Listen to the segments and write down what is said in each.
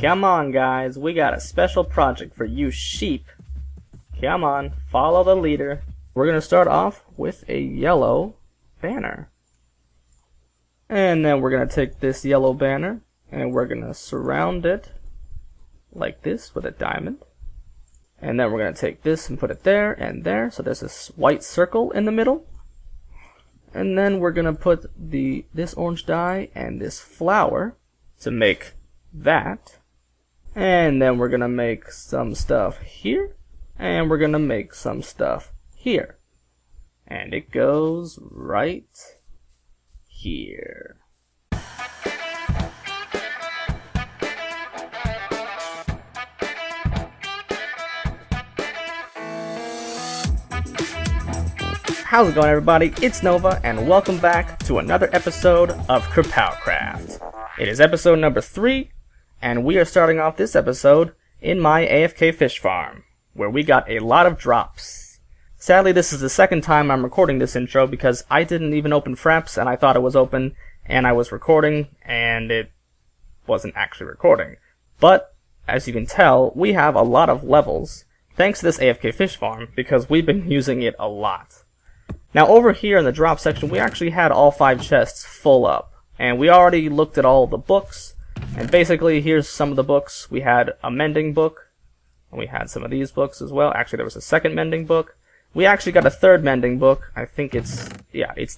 Come on, guys, we got a special project for you sheep. Come on, follow the leader. We're going to start off with a yellow banner. And then we're going to take this yellow banner and we're going to surround it like this with a diamond. And then we're going to take this and put it there and there, so there's this white circle in the middle. And then we're going to put this orange dye and this flower to make that. And then we're going to make some stuff here. And we're going to make some stuff here. And it goes right here. How's it going, everybody? It's Nova, and welcome back to another episode of KerPOWcraft. It is episode number 3, and we are starting off this episode in my AFK fish farm, where we got a lot of drops. Sadly, this is the second time I'm recording this intro because I didn't even open Fraps, and I thought it was open, and I was recording, and it wasn't actually recording. But, as you can tell, we have a lot of levels, thanks to this AFK fish farm, because we've been using it a lot. Now over here in the drop section, we actually had all 5 chests full up, and we already looked at all the books, and basically here's some of the books. We had a mending book, and we had some of these books as well. Actually, there was a second mending book. We actually got a third mending book. I think it's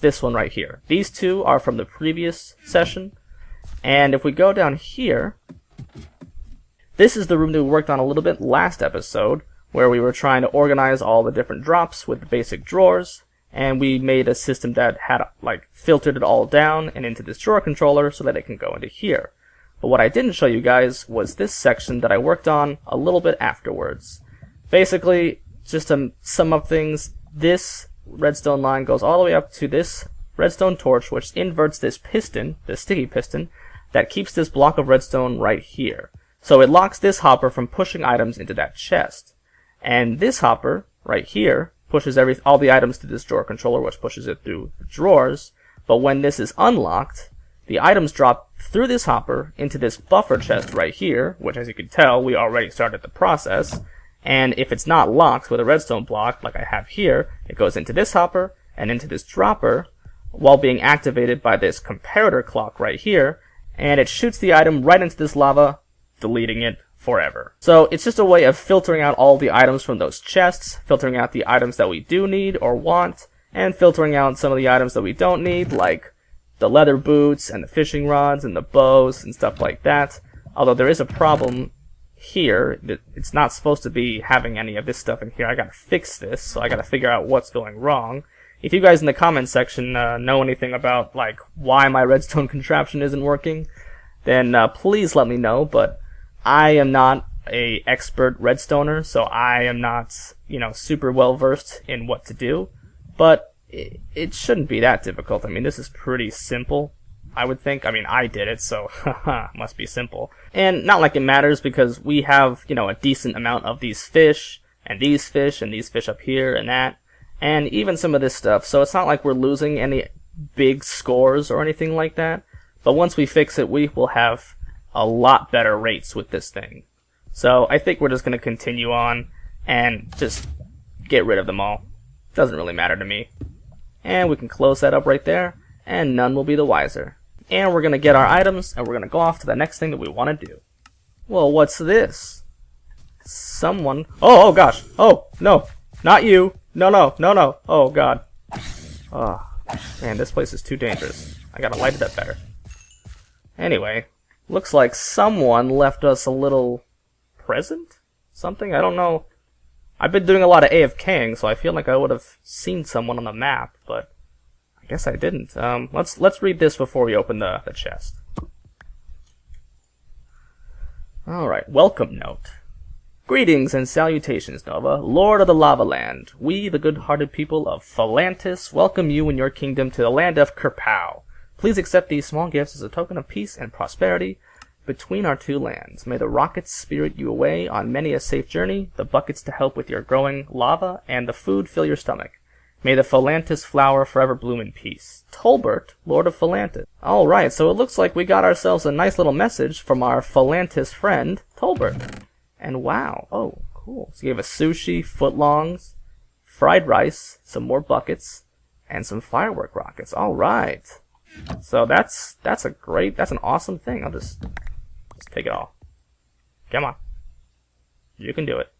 this one right here. These 2 are from the previous session, and if we go down here, this is the room that we worked on a little bit last episode, where we were trying to organize all the different drops with the basic drawers. And we made a system that had, filtered it all down and into this drawer controller so that it can go into here. But what I didn't show you guys was this section that I worked on a little bit afterwards. Basically, just to sum up things, this redstone line goes all the way up to this redstone torch, which inverts this piston, this sticky piston, that keeps this block of redstone right here. So it locks this hopper from pushing items into that chest. And this hopper, right here, pushes all the items to this drawer controller, which pushes it through drawers. But when this is unlocked, the items drop through this hopper into this buffer chest right here, which, as you can tell, we already started the process. And if it's not locked with a redstone block, like I have here, it goes into this hopper and into this dropper, while being activated by this comparator clock right here, and it shoots the item right into this lava, deleting it forever. So it's just a way of filtering out all the items from those chests, filtering out the items that we do need or want, and filtering out some of the items that we don't need, like the leather boots and the fishing rods and the bows and stuff like that. Although there is a problem here, that it's not supposed to be having any of this stuff in here. I gotta fix this, so I gotta figure out what's going wrong. If you guys in the comment section know anything about why my redstone contraption isn't working, then please let me know. But I am not a expert redstoner, so I am not, super well versed in what to do. But it shouldn't be that difficult. I mean, this is pretty simple, I would think. I mean, I did it, so must be simple. And not like it matters, because we have, a decent amount of these fish, and these fish up here, and that, and even some of this stuff. So it's not like we're losing any big scores or anything like that. But once we fix it, we will have a lot better rates with this thing. So I think we're just going to continue on and just get rid of them all. Doesn't really matter to me. And we can close that up right there, and none will be the wiser. And we're going to get our items, and we're going to go off to the next thing that we want to do. Well, what's this? Someone... Oh gosh. Oh, no. Not you. No. Oh, God. Oh, man, this place is too dangerous. I gotta light it up better. Anyway, looks like someone left us a little present? Something? I don't know. I've been doing a lot of AFKing, so I feel like I would have seen someone on the map, but I guess I didn't. Let's read this before we open the chest. Alright, welcome note. Greetings and salutations, Nova, Lord of the Lava Land. We, the good-hearted people of Phalantis, welcome you and your kingdom to the land of KerPOW. Please accept these small gifts as a token of peace and prosperity between our 2 lands. May the rockets spirit you away on many a safe journey, the buckets to help with your growing lava, and the food fill your stomach. May the Philantis flower forever bloom in peace. Tolbert, Lord of Philantis. Alright, so it looks like we got ourselves a nice little message from our Philantis friend, Tolbert. And wow, oh, cool. So he gave us sushi, footlongs, fried rice, some more buckets, and some firework rockets. Alright. So that's an awesome thing. I'll just take it all. Come on. You can do it.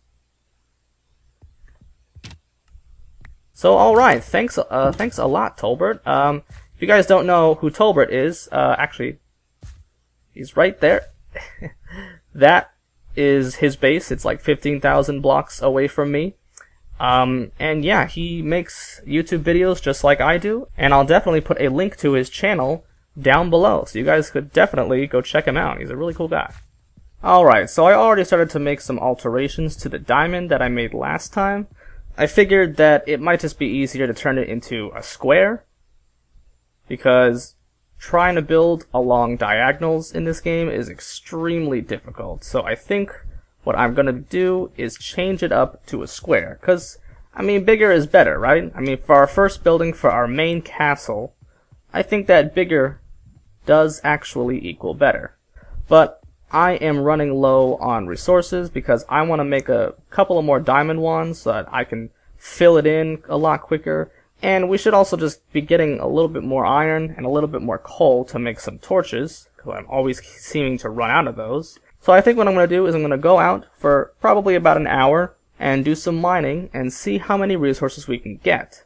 So, alright, thanks a lot, Tolbert. If you guys don't know who Tolbert is, actually, he's right there. That is his base. It's like 15,000 blocks away from me. And yeah, he makes YouTube videos just like I do, and I'll definitely put a link to his channel down below, so you guys could definitely go check him out. He's a really cool guy. Alright, so I already started to make some alterations to the diamond that I made last time. I figured that it might just be easier to turn it into a square, because trying to build along diagonals in this game is extremely difficult. So I think what I'm going to do is change it up to a square, because, I mean, bigger is better, right? I mean, for our first building, for our main castle, I think that bigger does actually equal better. But I am running low on resources because I want to make a couple of more diamond wands so that I can fill it in a lot quicker. And we should also just be getting a little bit more iron and a little bit more coal to make some torches, because I'm always seeming to run out of those. So I think what I'm going to do is I'm going to go out for probably about an hour and do some mining and see how many resources we can get.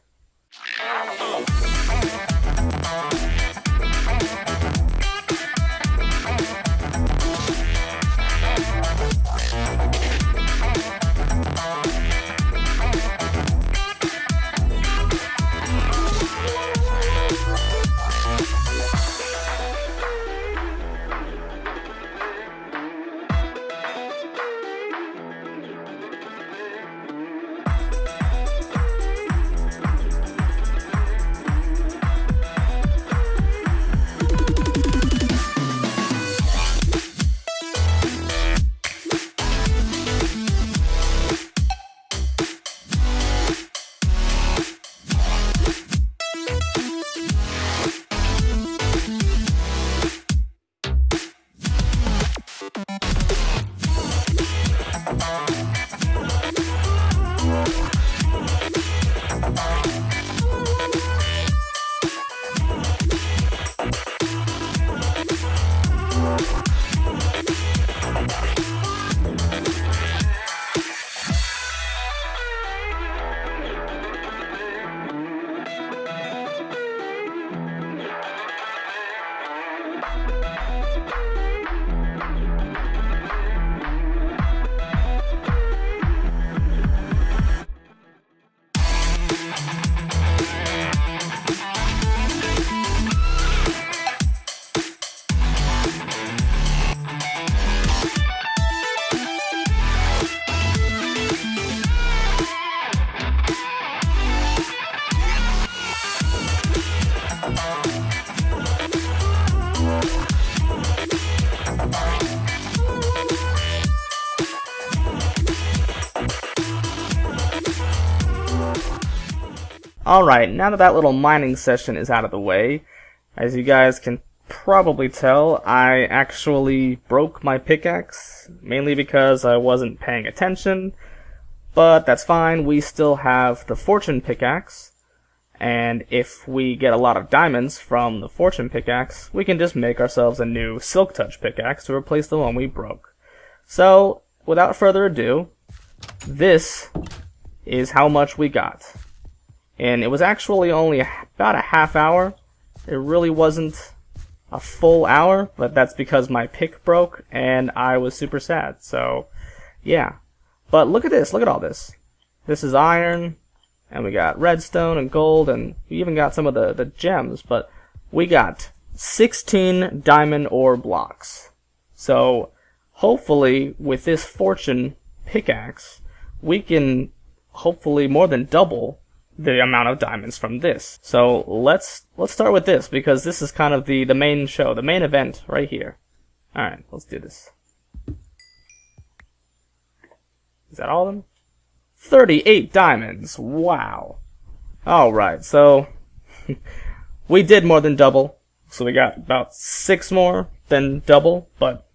Alright, now that that little mining session is out of the way, as you guys can probably tell, I actually broke my pickaxe, mainly because I wasn't paying attention, but that's fine. We still have the fortune pickaxe, and if we get a lot of diamonds from the fortune pickaxe, we can just make ourselves a new silk touch pickaxe to replace the one we broke. So, without further ado, this is how much we got. And it was actually only about a half hour. It really wasn't a full hour, but that's because my pick broke and I was super sad. So, yeah. But look at this, look at all this. This is iron, and we got redstone and gold, and we even got some of the gems, but we got 16 diamond ore blocks. So, hopefully, with this fortune pickaxe, we can hopefully more than double the amount of diamonds from this. So let's start with this, because this is kind of the main show, the main event right here. Alright, let's do this. Is that all of them? 38 diamonds! Wow! Alright, so we did more than double. So we got about 6 more than double, but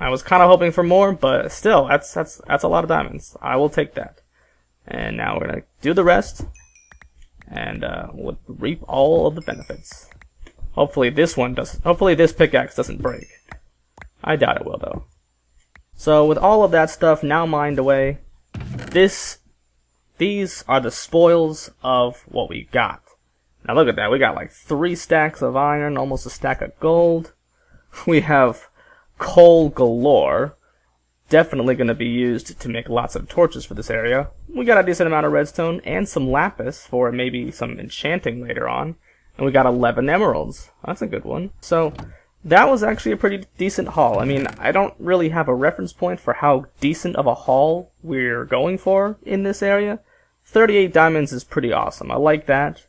I was kind of hoping for more, but still, that's a lot of diamonds. I will take that. And now we're gonna do the rest, and we'll reap all of the benefits. Hopefully this pickaxe doesn't break. I doubt it will though. So with all of that stuff now mined away, these are the spoils of what we got. Now look at that, we got like 3 stacks of iron, almost a stack of gold. We have coal galore. Definitely going to be used to make lots of torches for this area. We got a decent amount of redstone and some lapis for maybe some enchanting later on. And we got 11 emeralds. That's a good one. So that was actually a pretty decent haul. I mean, I don't really have a reference point for how decent of a haul we're going for in this area. 38 diamonds is pretty awesome. I like that.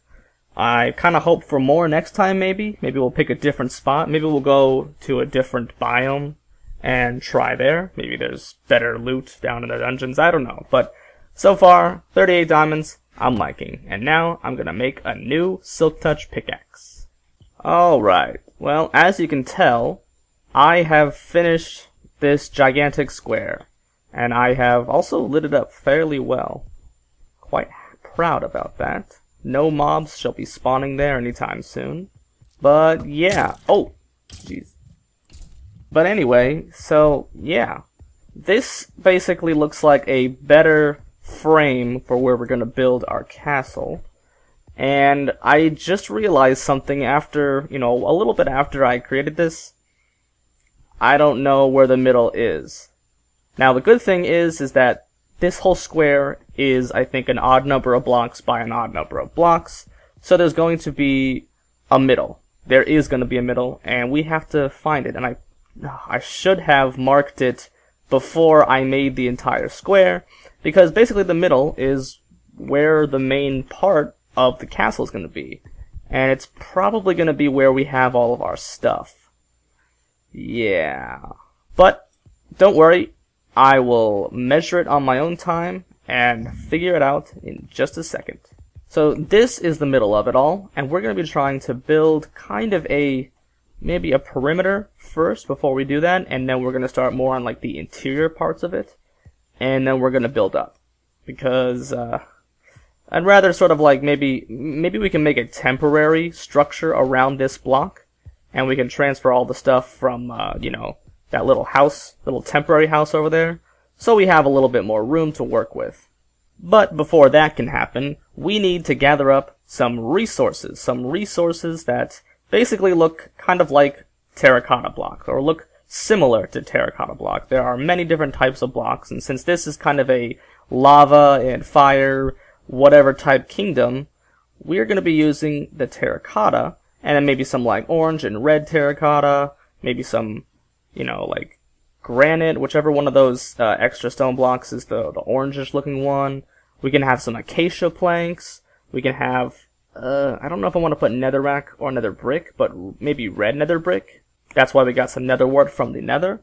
I kind of hope for more next time maybe. Maybe we'll pick a different spot. Maybe we'll go to a different biome and try there. Maybe there's better loot down in the dungeons. I don't know. But so far, 38 diamonds, I'm liking. And now I'm going to make a new Silk Touch pickaxe. Alright. Well, as you can tell, I have finished this gigantic square. And I have also lit it up fairly well. Quite proud about that. No mobs shall be spawning there anytime soon. But yeah. Oh, jeez. But anyway, so yeah. This basically looks like a better frame for where we're going to build our castle. And I just realized something after, a little bit after I created this. I don't know where the middle is. Now the good thing is that this whole square is, I think, an odd number of blocks by an odd number of blocks. So there's going to be a middle. There is going to be a middle, and we have to find it. And I should have marked it before I made the entire square, because basically the middle is where the main part of the castle is going to be. And it's probably going to be where we have all of our stuff. Yeah. But don't worry. I will measure it on my own time and figure it out in just a second. So this is the middle of it all, and we're going to be trying to build kind of maybe a perimeter first before we do that, and then we're going to start more on like the interior parts of it, and then we're going to build up. Because I'd rather sort of like maybe we can make a temporary structure around this block, and we can transfer all the stuff from that little temporary house over there, so we have a little bit more room to work with. But before that can happen, we need to gather up some resources that basically look kind of like terracotta blocks, or look similar to terracotta block. There are many different types of blocks, and since this is kind of a lava and fire, whatever type kingdom, we're going to be using the terracotta, and then maybe some like orange and red terracotta, maybe some like granite, whichever one of those extra stone blocks is the orangish looking one. We can have some acacia planks. We can have, I don't know if I want to put netherrack or nether brick, but maybe red nether brick. That's why we got some nether wart from the nether.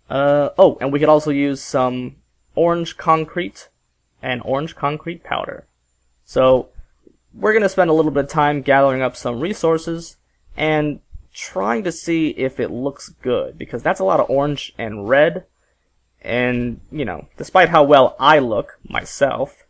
Oh, and we could also use some orange concrete and orange concrete powder. So we're going to spend a little bit of time gathering up some resources and trying to see if it looks good, because that's a lot of orange and red, and despite how well I look myself,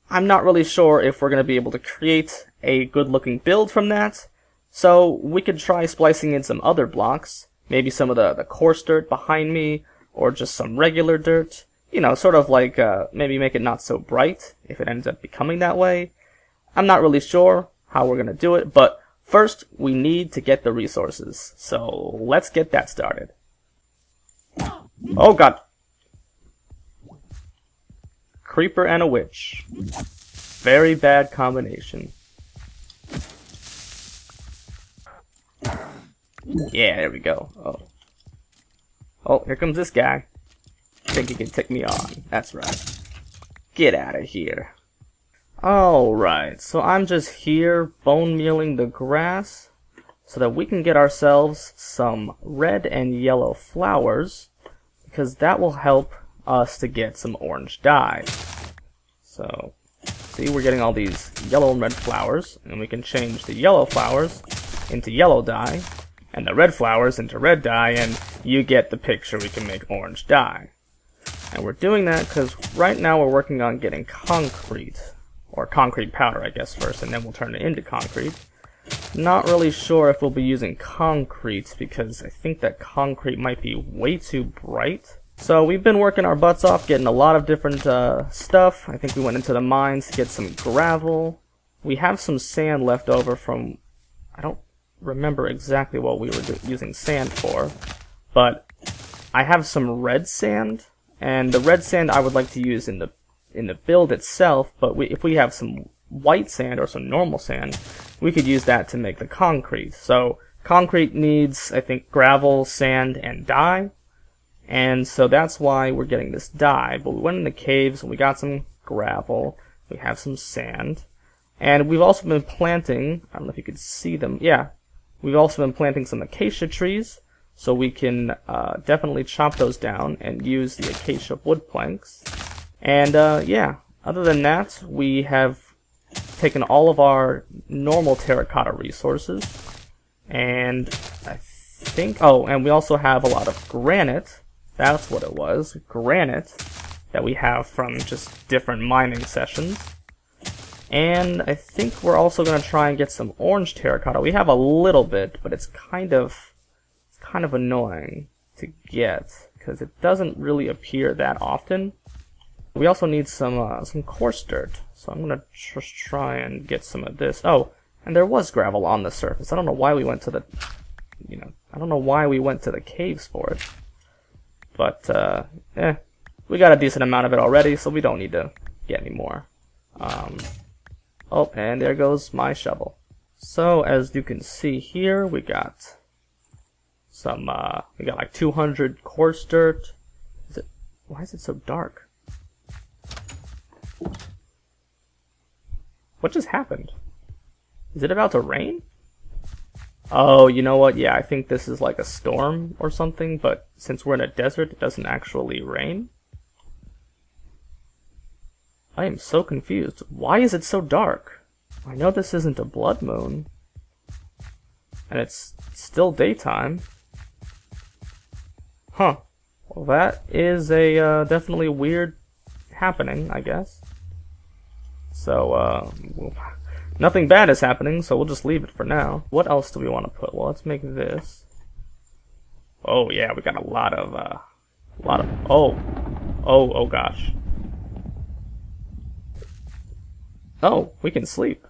I'm not really sure if we're going to be able to create a good looking build from that. So we could try splicing in some other blocks, maybe some of the coarse dirt behind me, or just some regular dirt, sort of like maybe make it not so bright if it ends up becoming that way. I'm not really sure how we're going to do it, but first, we need to get the resources, so let's get that started. Oh god. Creeper and a witch. Very bad combination. Yeah, there we go. Oh, here comes this guy. Think he can take me on. That's right. Get out of here. Alright, so I'm just here bone mealing the grass so that we can get ourselves some red and yellow flowers, because that will help us to get some orange dye. So, See, we're getting all these yellow and red flowers, and we can change the yellow flowers into yellow dye, and the red flowers into red dye, and you get the picture. We can make orange dye. And we're doing that because right now we're working on getting concrete, or concrete powder, I guess, first, and then we'll turn it into concrete. Not really sure if we'll be using concrete, because I think that concrete might be way too bright. So we've been working our butts off, getting a lot of different stuff. I think we went into the mines to get some gravel. We have some sand left over from, I don't remember exactly what we were using sand for, but I have some red sand, and the red sand I would like to use in the build itself, but if we have some white sand or some normal sand, we could use that to make the concrete. So concrete needs, I think, gravel, sand, and dye, and so that's why we're getting this dye. But we went in the caves and we got some gravel, we have some sand, and we've also been planting, I don't know if you could see them, yeah, we've also been planting some acacia trees, so we can definitely chop those down and use the acacia wood planks. And yeah, other than that, we have taken all of our normal terracotta resources, and I think, oh, and we also have a lot of granite. That's what it was, granite, that we have from just different mining sessions. And I think we're also going to try and get some orange terracotta. We have a little bit, but it's kind of annoying to get because it doesn't really appear that often. We also need some coarse dirt, so I'm gonna just try and get some of this. Oh, and there was gravel on the surface. I don't know why we went to the, I don't know why we went to the caves for it. But we got a decent amount of it already, so we don't need to get any more. Oh, and there goes my shovel. So as you can see here, we got some. We got like 200 coarse dirt. Why is it so dark? What just happened? Is it about to rain? Oh, you know what? Yeah, I think this is like a storm or something, but since we're in a desert, it doesn't actually rain. I am so confused. Why is it so dark? I know this isn't a blood moon, and it's still daytime. Huh. Well, that is a definitely weird happening, I guess. So, nothing bad is happening, so we'll just leave it for now. What else do we want to put? Well, let's make this. Oh yeah, we got a lot of, oh gosh. Oh, we can sleep.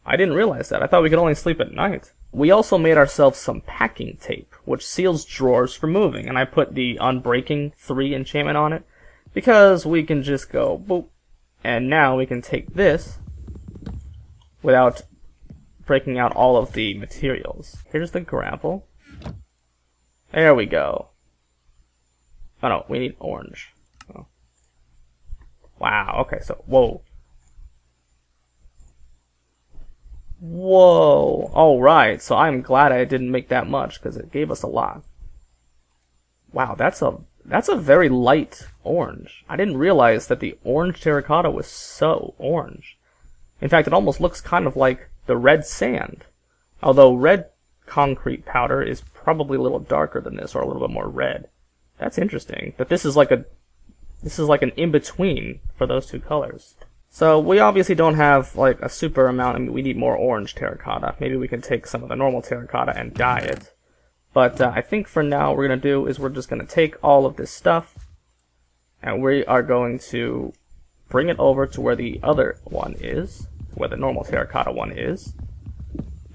I didn't realize that. I thought we could only sleep at night. We also made ourselves some packing tape, which seals drawers for moving, and I put the Unbreaking 3 enchantment on it, because we can just go boop, and now we can take this without breaking out all of the materials. Here's the gravel. There we go. Oh no, we need orange. Oh. Wow, okay, so, whoa. Whoa, alright, so I'm glad I didn't make that much, because it gave us a lot. Wow, that's a very light orange. I didn't realize that the orange terracotta was so orange. In fact, it almost looks kind of like the red sand. Although red concrete powder is probably a little darker than this, or a little bit more red. That's interesting. That this is like an in-between for those two colors. So we obviously don't have like a super amount. I mean, we need more orange terracotta. Maybe we can take some of the normal terracotta and dye it. But I think for now what we're going to do is we're just going to take all of this stuff and we are going to bring it over to where the other one is, where the normal terracotta one is.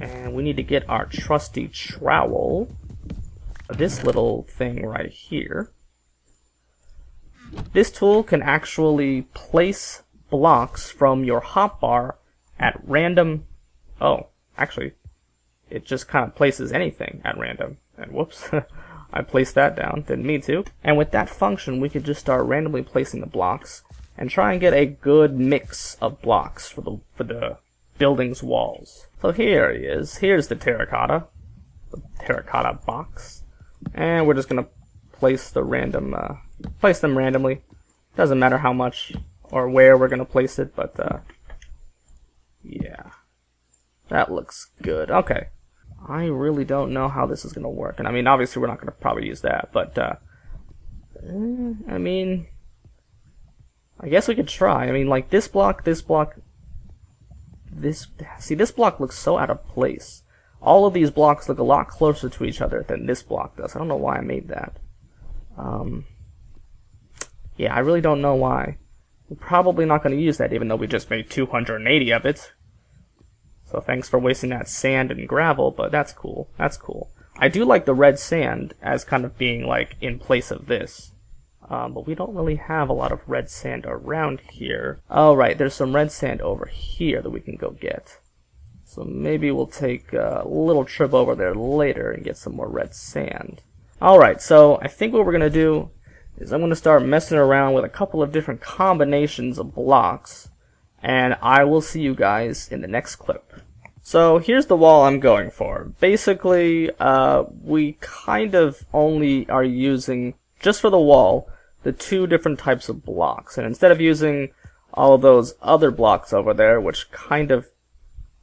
And we need to get our trusty trowel, this little thing right here. This tool can actually place blocks from your hotbar at random. Oh, actually, it just kind of places anything at random. And whoops, I placed that down, didn't mean to. And with that function, we could just start randomly placing the blocks and try and get a good mix of blocks for the building's walls. So here he is. Here's the terracotta box, and we're just gonna place the random, place them randomly. Doesn't matter how much or where we're gonna place it, but Yeah. That looks good. Okay. I really don't know how this is going to work. And I mean, obviously we're not going to probably use that, but, I mean, I guess we could try. I mean, like, this block, see, this block looks so out of place. All of these blocks look a lot closer to each other than this block does. I don't know why I made that. Yeah, I really don't know why. We're probably not going to use that, even though we just made 280 of it. So thanks for wasting that sand and gravel, but that's cool. That's cool. I do like the red sand as kind of being, like, in place of this. But we don't really have a lot of red sand around here. Oh, right, there's some red sand over here that we can go get. So maybe we'll take a little trip over there later and get some more red sand. Alright, so I think what we're going to do is I'm going to start messing around with a couple of different combinations of blocks. And I will see you guys in the next clip. So here's the wall I'm going for. Basically, we kind of only are using, just for the wall, the two different types of blocks. And instead of using all of those other blocks over there, which kind of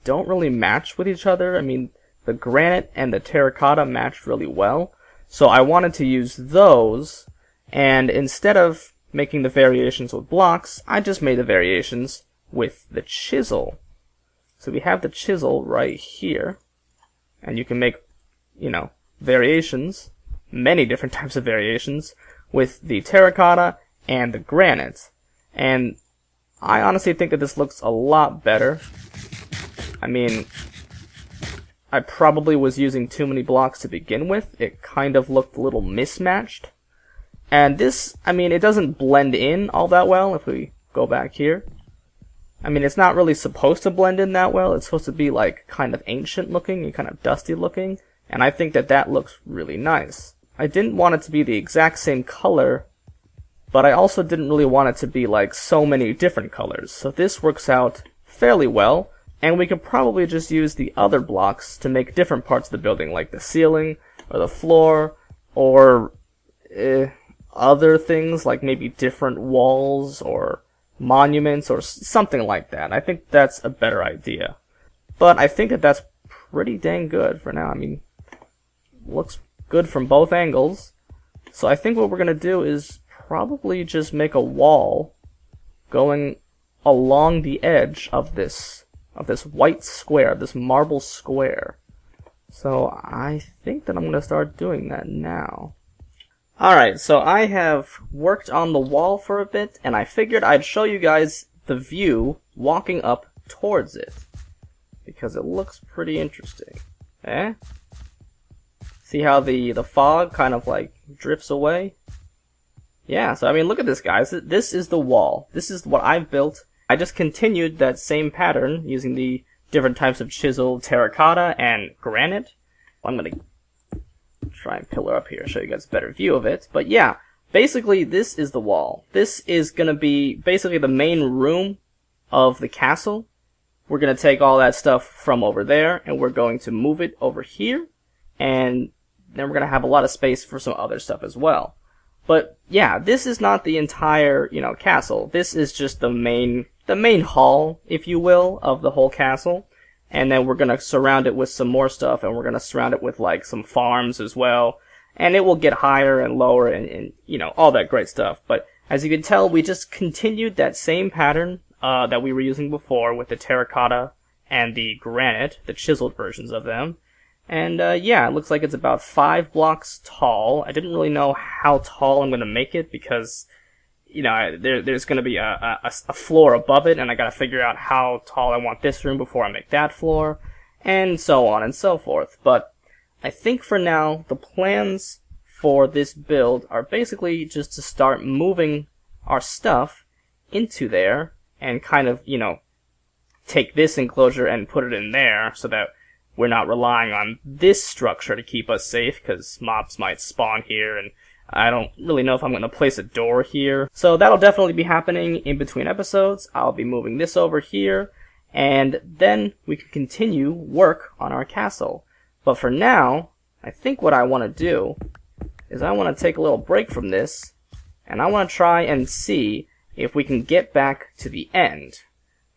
don't really match with each other, I mean, the granite and the terracotta matched really well. So I wanted to use those, and instead of making the variations with blocks, I just made the variations with the chisel. So we have the chisel right here, and you can make, you know, variations, many different types of variations, with the terracotta and the granite. And I honestly think that this looks a lot better. I mean, I probably was using too many blocks to begin with. It kind of looked a little mismatched. And this, I mean, it doesn't blend in all that well if we go back here. I mean, it's not really supposed to blend in that well. It's supposed to be, like, kind of ancient looking and kind of dusty looking. And I think that that looks really nice. I didn't want it to be the exact same color, but I also didn't really want it to be, like, so many different colors. So this works out fairly well, and we could probably just use the other blocks to make different parts of the building, like the ceiling, or the floor, or other things, like maybe different walls, or monuments, or something like that. I think that's a better idea. But I think that that's pretty dang good for now. I mean, looks good from both angles. So I think what we're going to do is probably just make a wall going along the edge of this white square, this marble square. So I think that I'm going to start doing that now. Alright, so I have worked on the wall for a bit, and I figured I'd show you guys the view walking up towards it, because it looks pretty interesting. Eh? See how the fog kind of like drifts away? Yeah, so I mean, look at this, guys. This is the wall. This is what I've built. I just continued that same pattern using the different types of chisel, terracotta, and granite. I'm going to try and pillar up here, show you guys a better view of it. But yeah, basically this is the wall. This is going to be basically the main room of the castle. We're going to take all that stuff from over there, and we're going to move it over here, and then we're going to have a lot of space for some other stuff as well. But yeah, this is not the entire, you know, castle. This is just the main hall, if you will, of the whole castle. And then we're going to surround it with some more stuff, and we're going to surround it with, like, some farms as well. And it will get higher and lower and, you know, all that great stuff. But as you can tell, we just continued that same pattern that we were using before with the terracotta and the granite, the chiseled versions of them. And, yeah, it looks like it's about 5 blocks tall. I didn't really know how tall I'm going to make it because, you know, there's going to be a floor above it, and I got to figure out how tall I want this room before I make that floor, and so on and so forth. But I think for now, the plans for this build are basically just to start moving our stuff into there and kind of, you know, take this enclosure and put it in there so that we're not relying on this structure to keep us safe, because mobs might spawn here, and I don't really know if I'm going to place a door here. So that'll definitely be happening in between episodes. I'll be moving this over here, and then we can continue work on our castle. But for now, I think what I want to do is I want to take a little break from this, and I want to try and see if we can get back to the end.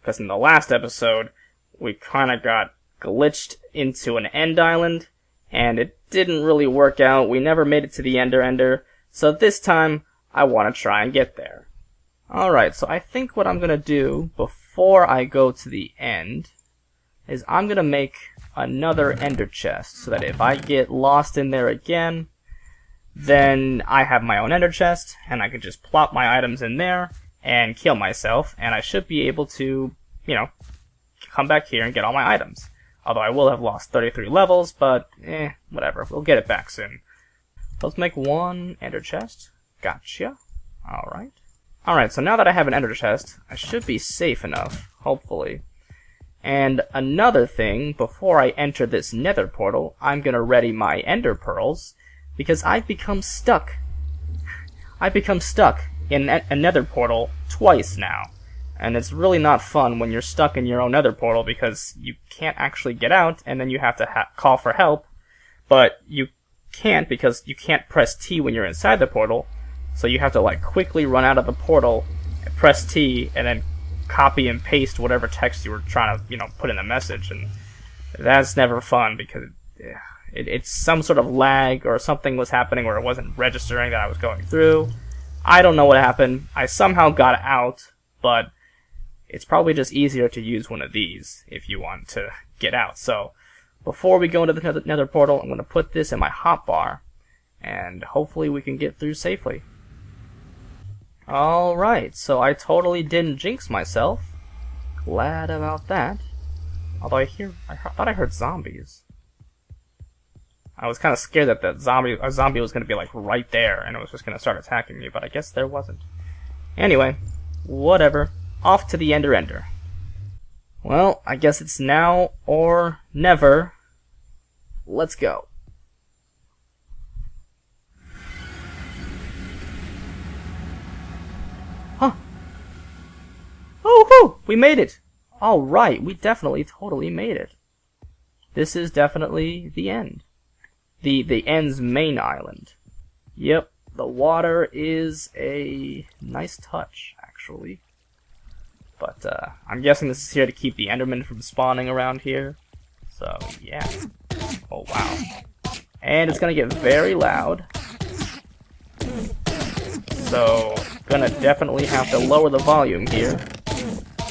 Because in the last episode, we kind of got glitched into an end island, and it didn't really work out. We never made it to the Ender, so this time I want to try and get there. Alright, so I think what I'm going to do before I go to the end is I'm going to make another ender chest, so that if I get lost in there again, then I have my own ender chest, and I can just plop my items in there and kill myself, and I should be able to, you know, come back here and get all my items. Although I will have lost 33 levels, but whatever. We'll get it back soon. Let's make one ender chest. Gotcha. Alright. Alright, so now that I have an ender chest, I should be safe enough, hopefully. And another thing, before I enter this nether portal, I'm gonna ready my ender pearls, because I've become stuck. I've become stuck in a nether portal twice now. And it's really not fun when you're stuck in your own nether portal, because you can't actually get out, and then you have to call for help. But you can't, because you can't press T when you're inside the portal, so you have to like quickly run out of the portal, press T, and then copy and paste whatever text you were trying to, you know, put in the message. And that's never fun, because it's some sort of lag or something was happening where it wasn't registering that I was going through. I don't know what happened. I somehow got out, but it's probably just easier to use one of these if you want to get out. So before we go into the nether portal, I'm going to put this in my hotbar, and hopefully we can get through safely. Alright, so I totally didn't jinx myself. Glad about that. Although I thought I heard zombies. I was kind of scared that a zombie was going to be like right there and it was just going to start attacking me, but I guess there wasn't. Anyway, whatever. Off to the Ender. Well, I guess it's now or never. Let's go. Huh. Oh, we made it. Alright, we definitely totally made it. This is definitely the end. The end's main island. Yep, the water is a nice touch, actually. But I'm guessing this is here to keep the Endermen from spawning around here. So, yeah. Oh, wow. And it's gonna get very loud. So, gonna definitely have to lower the volume here.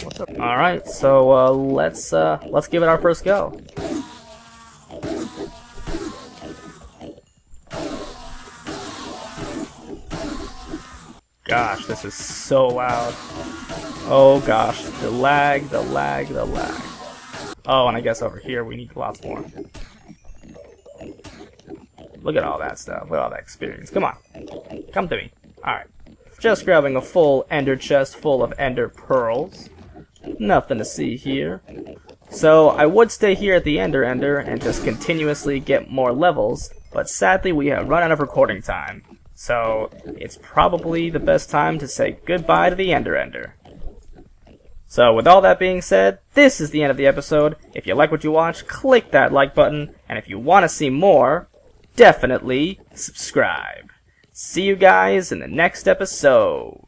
What's up? Alright, so let's give it our first go. Gosh, this is so loud. Oh gosh, the lag. Oh, and I guess over here we need lots more. Look at all that stuff, look at all that experience. Come on, come to me. Alright, just grabbing a full ender chest full of ender pearls. Nothing to see here. So, I would stay here at the ender and just continuously get more levels, but sadly we have run out of recording time. So, it's probably the best time to say goodbye to the ender. So, with all that being said, this is the end of the episode. If you like what you watch, click that like button, and if you want to see more, definitely subscribe. See you guys in the next episode.